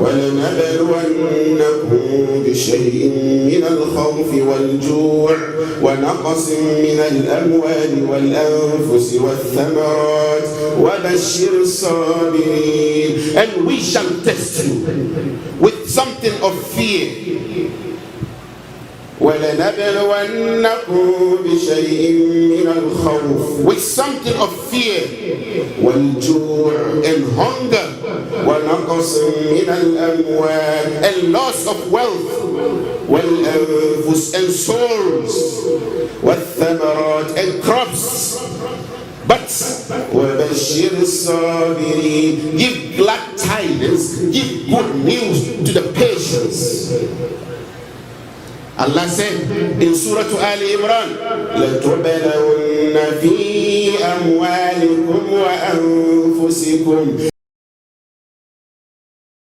ولنبلونكم بشيء من الخوف والجوع ونقص من الأموال والأنفس والثمرات وبشر الصابرين. And we shall test you with something of fear. وَلَنَبْلُوَنَّكُمْ بِشَيْءٍ مِّنَ الْخَوْفِ, with something of fear, وَالْجُوعِ, and hunger, وَنَقْصٍ مِّنَ الْأَمْوَالِ, and loss of wealth, وَالْأَنفُسِ, and souls, وَالثَّمَرَاتِ, and crops. But وَبَشِّرِ الصَّابِرِينَ, give glad tidings, give good news to the patients. Allah said in Surah Ali Imran, لَتُبْلَوُنَّ فِي أَمْوَالِكُمْ وَأَنفُسِكُمْ